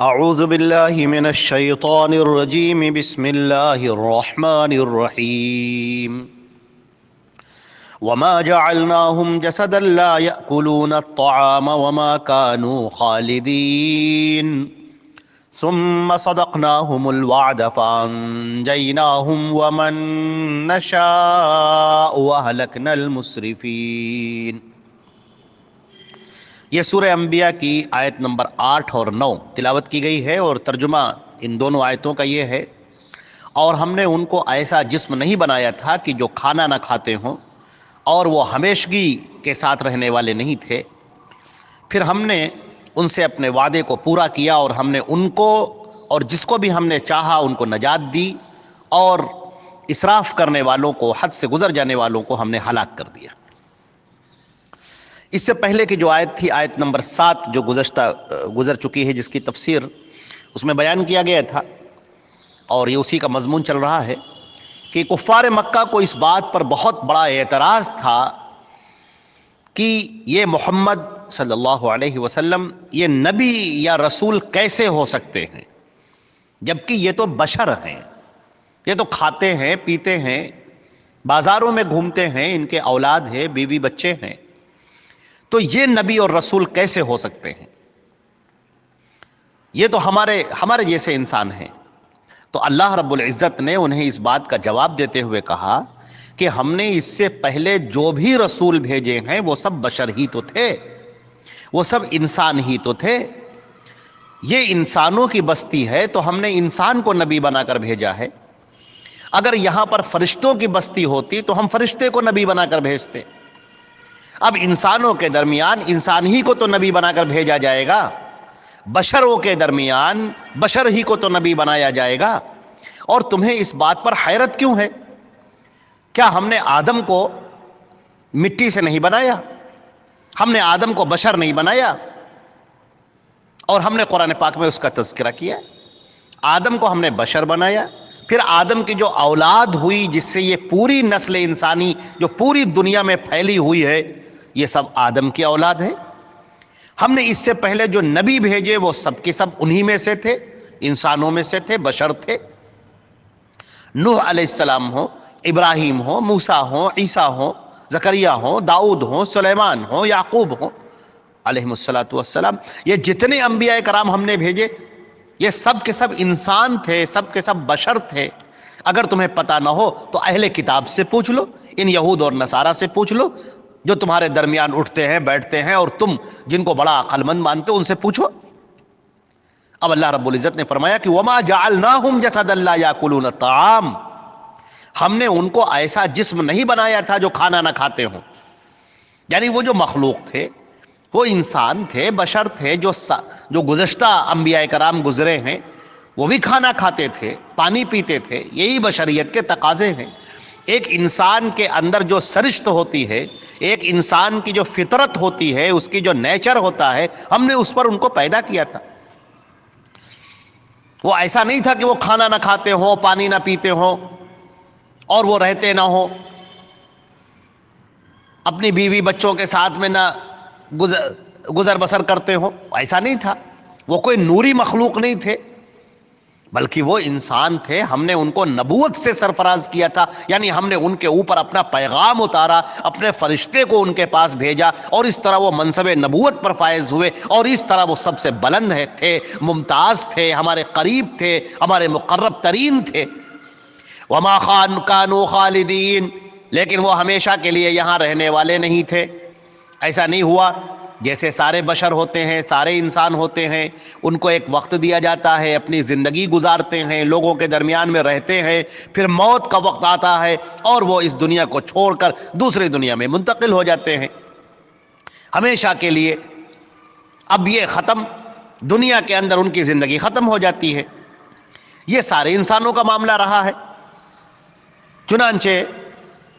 اعوذ باللہ من الشیطان الرجیم بسم اللہ الرحمن الرحیم وما جعلناهم جسدا لا يأكلون الطعام وما كانوا خالدين ثم صدقناهم الوعد فأنجيناهم ومن نشاء وأهلكنا المسرفين۔ یہ سورہ انبیاء کی آیت نمبر 8 اور 9 تلاوت کی گئی ہے، اور ترجمہ ان دونوں آیتوں کا یہ ہے: اور ہم نے ان کو ایسا جسم نہیں بنایا تھا کہ جو کھانا نہ کھاتے ہوں، اور وہ ہمیشگی کے ساتھ رہنے والے نہیں تھے۔ پھر ہم نے ان سے اپنے وعدے کو پورا کیا، اور ہم نے ان کو اور جس کو بھی ہم نے چاہا ان کو نجات دی، اور اسراف کرنے والوں کو، حد سے گزر جانے والوں کو ہم نے ہلاک کر دیا۔ اس سے پہلے کی جو آیت تھی، آیت نمبر 7 جو گزر چکی ہے، جس کی تفسیر اس میں بیان کیا گیا تھا، اور یہ اسی کا مضمون چل رہا ہے کہ کفار مکہ کو اس بات پر بہت بڑا اعتراض تھا کہ یہ محمد صلی اللہ علیہ وسلم یہ نبی یا رسول کیسے ہو سکتے ہیں، جبکہ یہ تو بشر ہیں، یہ تو کھاتے ہیں، پیتے ہیں، بازاروں میں گھومتے ہیں، ان کے اولاد ہے، بیوی بچے ہیں، تو یہ نبی اور رسول کیسے ہو سکتے ہیں؟ یہ تو ہمارے جیسے انسان ہیں۔ تو اللہ رب العزت نے انہیں اس بات کا جواب دیتے ہوئے کہا کہ ہم نے اس سے پہلے جو بھی رسول بھیجے ہیں وہ سب بشر ہی تو تھے، وہ سب انسان ہی تو تھے۔ یہ انسانوں کی بستی ہے تو ہم نے انسان کو نبی بنا کر بھیجا ہے۔ اگر یہاں پر فرشتوں کی بستی ہوتی تو ہم فرشتے کو نبی بنا کر بھیجتے۔ اب انسانوں کے درمیان انسان ہی کو تو نبی بنا کر بھیجا جائے گا، بشروں کے درمیان بشر ہی کو تو نبی بنایا جائے گا۔ اور تمہیں اس بات پر حیرت کیوں ہے؟ کیا ہم نے آدم کو مٹی سے نہیں بنایا؟ ہم نے آدم کو بشر نہیں بنایا؟ اور ہم نے قرآن پاک میں اس کا تذکرہ کیا، آدم کو ہم نے بشر بنایا۔ پھر آدم کی جو اولاد ہوئی، جس سے یہ پوری نسل انسانی جو پوری دنیا میں پھیلی ہوئی ہے، یہ سب آدم کی اولاد ہے۔ ہم نے اس سے پہلے جو نبی بھیجے وہ سب کے سب انہی میں سے تھے، انسانوں میں سے تھے، بشر تھے۔ نوح علیہ السلام ہو، ابراہیم ہو، موسیٰ ہو، عیسیٰ ہو، زکریا ہو، داؤد ہو، سلیمان ہو، یعقوب ہو علیہم السلام، یہ جتنے انبیاء کرام ہم نے بھیجے یہ سب کے سب انسان تھے، سب کے سب بشر تھے۔ اگر تمہیں پتہ نہ ہو تو اہل کتاب سے پوچھ لو، ان یہود اور نصارہ سے پوچھ لو جو تمہارے درمیان اٹھتے ہیں بیٹھتے ہیں، اور تم جن کو بڑا عقل مند مانتے ہو ان سے پوچھو۔ اب اللہ رب العزت نے فرمایا کہ وما جعلناہم جسدا لا یاکلون الطعام، ہم نے ان کو ایسا جسم نہیں بنایا تھا جو کھانا نہ کھاتے ہوں۔ یعنی وہ جو مخلوق تھے، وہ انسان تھے، بشر تھے، جو گزشتہ انبیاء کرام گزرے ہیں وہ بھی کھانا کھاتے تھے، پانی پیتے تھے، یہی بشریت کے تقاضے ہیں۔ ایک انسان کے اندر جو سرشت ہوتی ہے، ایک انسان کی جو فطرت ہوتی ہے، اس کی جو نیچر ہوتا ہے، ہم نے اس پر ان کو پیدا کیا تھا۔ وہ ایسا نہیں تھا کہ وہ کھانا نہ کھاتے ہوں، پانی نہ پیتے ہوں، اور وہ رہتے نہ ہوں، اپنی بیوی بچوں کے ساتھ میں نہ گزر بسر کرتے ہوں۔ ایسا نہیں تھا، وہ کوئی نوری مخلوق نہیں تھے، بلکہ وہ انسان تھے۔ ہم نے ان کو نبوت سے سرفراز کیا تھا، یعنی ہم نے ان کے اوپر اپنا پیغام اتارا، اپنے فرشتے کو ان کے پاس بھیجا، اور اس طرح وہ منصب نبوت پر فائز ہوئے، اور اس طرح وہ سب سے بلند تھے، ممتاز تھے، ہمارے قریب تھے، ہمارے مقرب ترین تھے۔ وما كانوا خالدین، لیکن وہ ہمیشہ کے لیے یہاں رہنے والے نہیں تھے۔ ایسا نہیں ہوا جیسے سارے بشر ہوتے ہیں، سارے انسان ہوتے ہیں، ان کو ایک وقت دیا جاتا ہے، اپنی زندگی گزارتے ہیں، لوگوں کے درمیان میں رہتے ہیں، پھر موت کا وقت آتا ہے اور وہ اس دنیا کو چھوڑ کر دوسری دنیا میں منتقل ہو جاتے ہیں ہمیشہ کے لیے۔ اب یہ ختم، دنیا کے اندر ان کی زندگی ختم ہو جاتی ہے۔ یہ سارے انسانوں کا معاملہ رہا ہے، چنانچہ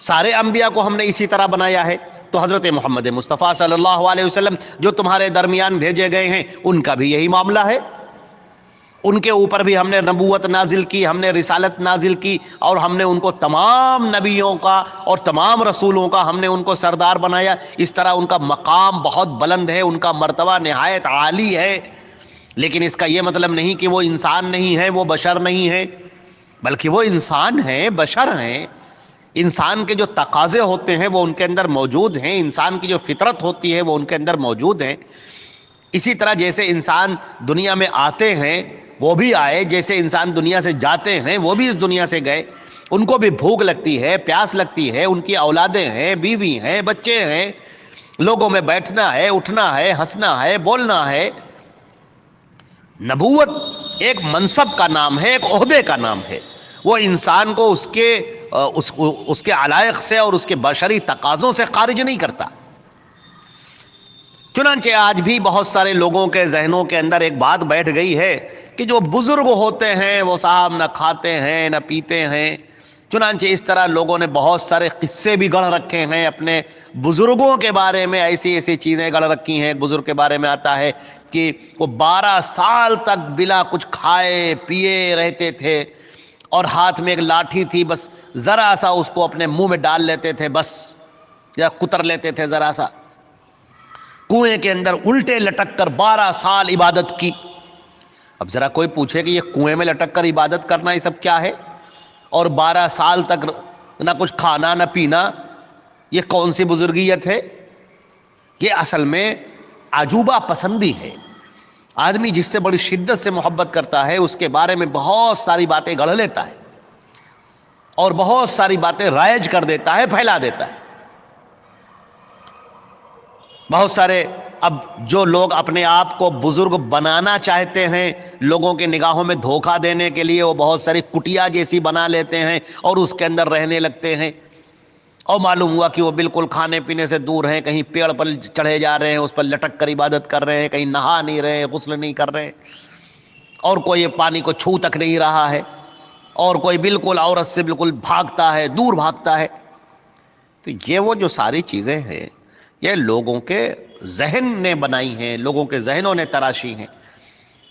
سارے انبیاء کو ہم نے اسی طرح بنایا ہے۔ تو حضرت محمد مصطفیٰ صلی اللہ علیہ وسلم جو تمہارے درمیان بھیجے گئے ہیں، ان کا بھی یہی معاملہ ہے۔ ان کے اوپر بھی ہم نے نبوت نازل کی، ہم نے رسالت نازل کی، اور ہم نے ان کو تمام نبیوں کا اور تمام رسولوں کا ہم نے ان کو سردار بنایا۔ اس طرح ان کا مقام بہت بلند ہے، ان کا مرتبہ نہایت عالی ہے، لیکن اس کا یہ مطلب نہیں کہ وہ انسان نہیں ہے، وہ بشر نہیں ہے، بلکہ وہ انسان ہیں، بشر ہیں۔ انسان کے جو تقاضے ہوتے ہیں وہ ان کے اندر موجود ہیں، انسان کی جو فطرت ہوتی ہے وہ ان کے اندر موجود ہیں۔ اسی طرح جیسے انسان دنیا میں آتے ہیں وہ بھی آئے، جیسے انسان دنیا سے جاتے ہیں وہ بھی اس دنیا سے گئے، ان کو بھی بھوک لگتی ہے، پیاس لگتی ہے، ان کی اولادیں ہیں، بیوی ہیں، بچے ہیں، لوگوں میں بیٹھنا ہے، اٹھنا ہے، ہنسنا ہے، بولنا ہے۔ نبوت ایک منصب کا نام ہے، ایک عہدے کا نام ہے، وہ انسان کو اس کے علائق سے اور اس کے بشری تقاضوں سے خارج نہیں کرتا۔ چنانچہ آج بھی بہت سارے لوگوں کے ذہنوں کے اندر ایک بات بیٹھ گئی ہے کہ جو بزرگ ہوتے ہیں وہ صاحب نہ کھاتے ہیں نہ پیتے ہیں۔ چنانچہ اس طرح لوگوں نے بہت سارے قصے بھی گڑھ رکھے ہیں اپنے بزرگوں کے بارے میں، ایسی ایسی چیزیں گڑھ رکھی ہیں۔ ایک بزرگ کے بارے میں آتا ہے کہ وہ 12 سال تک بلا کچھ کھائے پیے رہتے تھے، اور ہاتھ میں ایک لاٹھی تھی، بس ذرا سا اس کو اپنے منہ میں ڈال لیتے تھے بس، یا کتر لیتے تھے ذرا سا۔ کنویں کے اندر الٹے لٹک کر 12 سال عبادت کی۔ اب ذرا کوئی پوچھے کہ یہ کنویں میں لٹک کر عبادت کرنا یہ سب کیا ہے، اور 12 سال تک نہ کچھ کھانا نہ پینا، یہ کون سی بزرگیت ہے؟ یہ اصل میں عجوبہ پسندی ہے۔ آدمی جس سے بڑی شدت سے محبت کرتا ہے اس کے بارے میں بہت ساری باتیں گڑھ لیتا ہے اور بہت ساری باتیں رائج کر دیتا ہے، پھیلا دیتا ہے۔ بہت سارے اب جو لوگ اپنے آپ کو بزرگ بنانا چاہتے ہیں، لوگوں کے نگاہوں میں دھوکہ دینے کے لیے وہ بہت ساری کٹیا جیسی بنا لیتے ہیں اور اس کے اندر رہنے لگتے ہیں، اور معلوم ہوا کہ وہ بالکل کھانے پینے سے دور ہیں، کہیں پیڑ پر چڑھے جا رہے ہیں، اس پر لٹک کر عبادت کر رہے ہیں، کہیں نہا نہیں رہے، غسل نہیں کر رہے، اور کوئی پانی کو چھو تک نہیں رہا ہے، اور کوئی بالکل عورت سے بالکل بھاگتا ہے، دور بھاگتا ہے۔ تو یہ وہ جو ساری چیزیں ہیں یہ لوگوں کے ذہن نے بنائی ہیں، لوگوں کے ذہنوں نے تراشی ہیں۔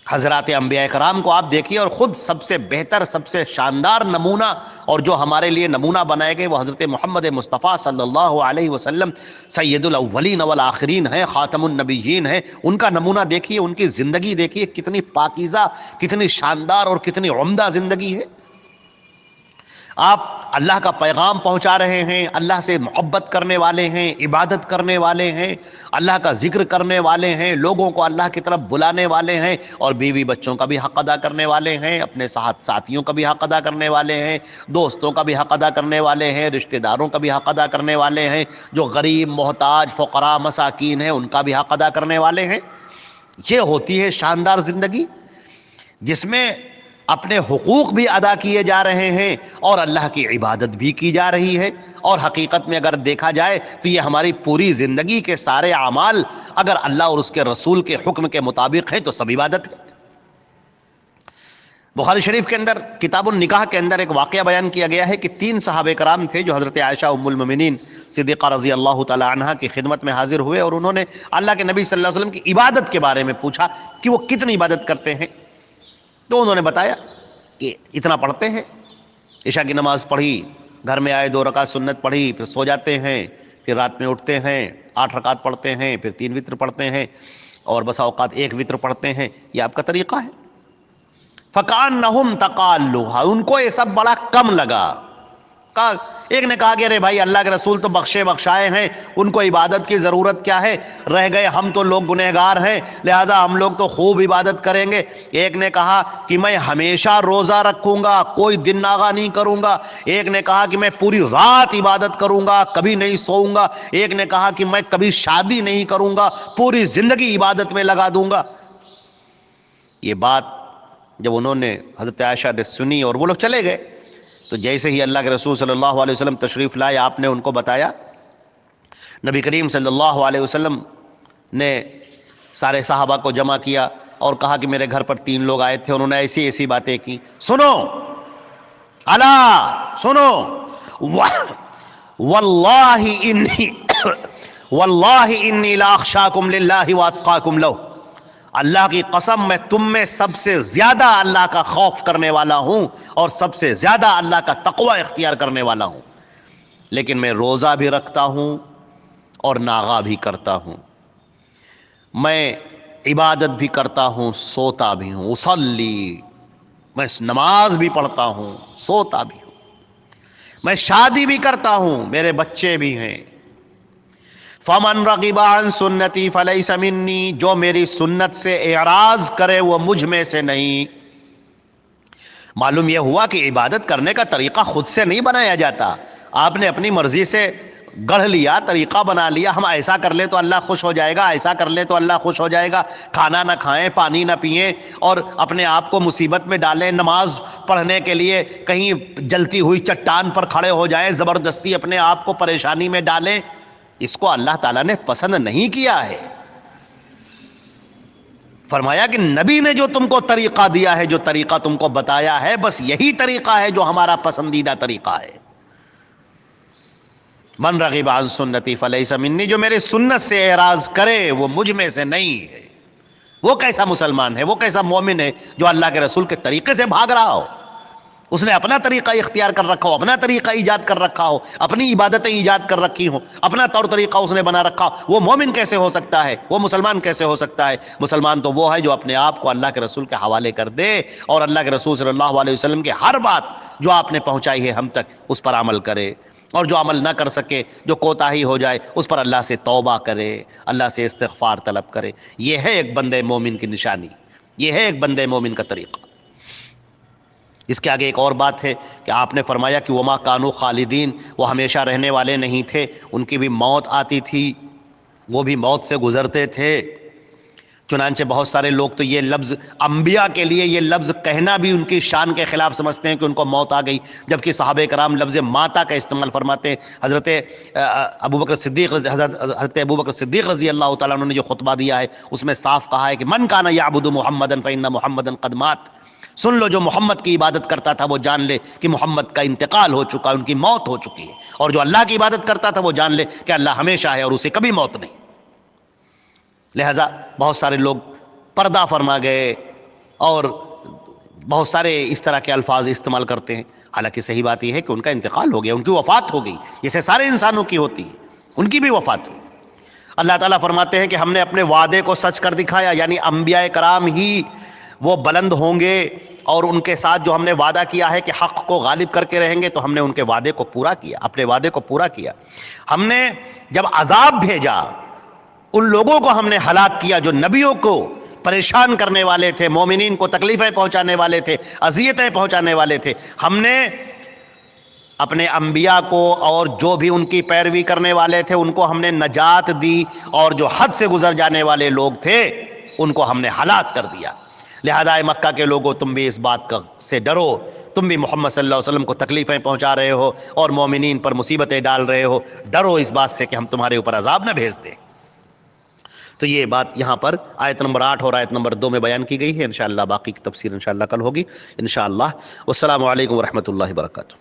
حضرات انبیاء کرام کو آپ دیکھیے، اور خود سب سے بہتر، سب سے شاندار نمونہ اور جو ہمارے لیے نمونہ بنائے گئے وہ حضرت محمد مصطفیٰ صلی اللہ علیہ وسلم سید الاولین والآخرین ہیں، خاتم النبیین ہیں۔ ان کا نمونہ دیکھیے، ان کی زندگی دیکھیے، کتنی پاکیزہ، کتنی شاندار اور کتنی عمدہ زندگی ہے۔ آپ اللہ کا پیغام پہنچا رہے ہیں، اللہ سے محبت کرنے والے ہیں، عبادت کرنے والے ہیں، اللہ کا ذکر کرنے والے ہیں، لوگوں کو اللہ کی طرف بلانے والے ہیں، اور بیوی بچوں کا بھی حق ادا کرنے والے ہیں، اپنے ساتھیوں کا بھی حق ادا کرنے والے ہیں، دوستوں کا بھی حق ادا کرنے والے ہیں، رشتہ داروں کا بھی حق ادا کرنے والے ہیں، جو غریب، محتاج، فقراء، مساکین ہیں ان کا بھی حق ادا کرنے والے ہیں۔ یہ ہوتی ہے شاندار زندگی، جس میں اپنے حقوق بھی ادا کیے جا رہے ہیں اور اللہ کی عبادت بھی کی جا رہی ہے۔ اور حقیقت میں اگر دیکھا جائے تو یہ ہماری پوری زندگی کے سارے اعمال اگر اللہ اور اس کے رسول کے حکم کے مطابق ہیں تو سب عبادت ہے۔ بخاری شریف کے اندر کتاب النکاح کے اندر ایک واقعہ بیان کیا گیا ہے کہ 3 صحابہ کرام تھے جو حضرت عائشہ ام المومنین صدیقہ رضی اللہ تعالی عنہا کی خدمت میں حاضر ہوئے، اور انہوں نے اللہ کے نبی صلی اللہ علیہ وسلم کی عبادت کے بارے میں پوچھا کہ وہ کتنی عبادت کرتے ہیں۔ تو انہوں نے بتایا کہ اتنا پڑھتے ہیں، عشاء کی نماز پڑھی، گھر میں آئے 2 رکعت سنت پڑھی، پھر سو جاتے ہیں، پھر رات میں اٹھتے ہیں 8 رکعت پڑھتے ہیں، پھر 3 وتر پڑھتے ہیں، اور بسا اوقات 1 وتر پڑھتے ہیں۔ یہ آپ کا طریقہ ہے۔ فَكَأَنَّهُمْ تَقَالُّهَا، ان کو یہ سب بڑا کم لگا۔ ایک نے کہا کہ ارے بھائی اللہ کے رسول تو بخشے بخشائے ہیں، ان کو عبادت کی ضرورت کیا ہے، رہ گئے ہم تو لوگ گنہگار ہیں، لہٰذا ہم لوگ تو خوب عبادت کریں گے۔ ایک نے کہا کہ میں ہمیشہ روزہ رکھوں گا، کوئی دن ناغہ نہیں کروں گا۔ ایک نے کہا کہ میں پوری رات عبادت کروں گا، کبھی نہیں سوؤں گا۔ ایک نے کہا کہ میں کبھی شادی نہیں کروں گا، پوری زندگی عبادت میں لگا دوں گا۔ یہ بات جب انہوں نے حضرت عائشہ نے سنی اور وہ لوگ چلے گئے، تو جیسے ہی اللہ کے رسول صلی اللہ علیہ وسلم تشریف لائے، آپ نے ان کو بتایا۔ نبی کریم صلی اللہ علیہ وسلم نے سارے صحابہ کو جمع کیا اور کہا کہ میرے گھر پر 3 لوگ آئے تھے، انہوں نے ایسی ایسی باتیں کی، سنو، الا سنو، واللہ انی لاخشاکم للہ واتقاکم لہ، اللہ کی قسم میں تم میں سب سے زیادہ اللہ کا خوف کرنے والا ہوں اور سب سے زیادہ اللہ کا تقوی اختیار کرنے والا ہوں، لیکن میں روزہ بھی رکھتا ہوں اور ناغہ بھی کرتا ہوں۔ میں عبادت بھی کرتا ہوں سوتا بھی ہوں، اصلی، میں نماز بھی پڑھتا ہوں سوتا بھی ہوں، میں شادی بھی کرتا ہوں، میرے بچے بھی ہیں۔ فمن رغب عن سنتی فلیس منی، جو میری سنت سے اعراض کرے وہ مجھ میں سے نہیں۔ معلوم یہ ہوا کہ عبادت کرنے کا طریقہ خود سے نہیں بنایا جاتا، آپ نے اپنی مرضی سے گڑھ لیا، طریقہ بنا لیا، ہم ایسا کر لیں تو اللہ خوش ہو جائے گا، ایسا کر لیں تو اللہ خوش ہو جائے گا، کھانا نہ کھائیں، پانی نہ پئیں اور اپنے آپ کو مصیبت میں ڈالیں، نماز پڑھنے کے لیے کہیں جلتی ہوئی چٹان پر کھڑے ہو جائیں، زبردستی اپنے آپ کو پریشانی میں ڈالیں، اس کو اللہ تعالیٰ نے پسند نہیں کیا ہے۔ فرمایا کہ نبی نے جو تم کو طریقہ دیا ہے، جو طریقہ تم کو بتایا ہے، بس یہی طریقہ ہے جو ہمارا پسندیدہ طریقہ ہے۔ من رغب عن سنتی فلیس منی، جو میرے سنت سے اعراض کرے وہ مجھ میں سے نہیں ہے۔ وہ کیسا مسلمان ہے، وہ کیسا مومن ہے جو اللہ کے رسول کے طریقے سے بھاگ رہا ہو، اس نے اپنا طریقہ اختیار کر رکھا ہو، اپنا طریقہ ایجاد کر رکھا ہو، اپنی عبادتیں ایجاد کر رکھی ہوں، اپنا طور طریقہ اس نے بنا رکھا ہو، وہ مومن کیسے ہو سکتا ہے، وہ مسلمان کیسے ہو سکتا ہے؟ مسلمان تو وہ ہے جو اپنے آپ کو اللہ کے رسول کے حوالے کر دے اور اللہ کے رسول صلی اللہ علیہ وسلم کی ہر بات جو آپ نے پہنچائی ہے ہم تک، اس پر عمل کرے، اور جو عمل نہ کر سکے، جو کوتاہی ہو جائے، اس پر اللہ سے توبہ کرے، اللہ سے استغفار طلب کرے۔ یہ ہے ایک بندے مومن کی نشانی، یہ ہے ایک بندے مومن کا طریقہ۔ اس کے آگے ایک اور بات ہے کہ آپ نے فرمایا کہ وما کانوا خالدین، وہ ہمیشہ رہنے والے نہیں تھے، ان کی بھی موت آتی تھی، وہ بھی موت سے گزرتے تھے۔ چنانچہ بہت سارے لوگ تو یہ لفظ انبیاء کے لیے یہ لفظ کہنا بھی ان کی شان کے خلاف سمجھتے ہیں کہ ان کو موت آ گئی، جبکہ صحابہ کرام لفظ ماتا کا استعمال فرماتے ہیں۔ حضرت ابوبکر صدیق رضی اللہ تعالیٰ عنہ نے جو خطبہ دیا ہے اس میں صاف کہا ہے کہ من کان یعبد محمدا فإن محمدا قد مات، سن لو جو محمد کی عبادت کرتا تھا وہ جان لے کہ محمد کا انتقال ہو چکا، ان کی موت ہو چکی ہے، اور جو اللہ کی عبادت کرتا تھا وہ جان لے کہ اللہ ہمیشہ ہے اور اسے کبھی موت نہیں۔ لہذا بہت سارے لوگ پردہ فرما گئے اور بہت سارے اس طرح کے الفاظ استعمال کرتے ہیں، حالانکہ صحیح بات یہ ہے کہ ان کا انتقال ہو گیا، ان کی وفات ہو گئی، جیسے سارے انسانوں کی ہوتی ہے، ان کی بھی وفات ہوئی۔ اللہ تعالیٰ فرماتے ہیں کہ ہم نے اپنے وعدے کو سچ کر دکھایا، یعنی انبیاء کرام ہی وہ بلند ہوں گے، اور ان کے ساتھ جو ہم نے وعدہ کیا ہے کہ حق کو غالب کر کے رہیں گے، تو ہم نے ان کے وعدے کو پورا کیا، اپنے وعدے کو پورا کیا۔ ہم نے جب عذاب بھیجا، ان لوگوں کو ہم نے ہلاک کیا جو نبیوں کو پریشان کرنے والے تھے، مومنین کو تکلیفیں پہنچانے والے تھے، اذیتیں پہنچانے والے تھے۔ ہم نے اپنے انبیاء کو اور جو بھی ان کی پیروی کرنے والے تھے ان کو ہم نے نجات دی، اور جو حد سے گزر جانے والے لوگ تھے ان کو ہم نے ہلاک کر دیا۔ لہذا مکہ کے لوگوں، تم بھی اس بات سے ڈرو، تم بھی محمد صلی اللہ علیہ وسلم کو تکلیفیں پہنچا رہے ہو اور مومنین پر مصیبتیں ڈال رہے ہو، ڈرو اس بات سے کہ ہم تمہارے اوپر عذاب نہ بھیج دیں۔ تو یہ بات یہاں پر آیت نمبر 8 اور آیت نمبر 2 میں بیان کی گئی ہے۔ انشاءاللہ باقی کی تفسیر انشاءاللہ کل ہوگی انشاءاللہ۔ والسلام علیکم ورحمۃ اللہ وبرکاتہ۔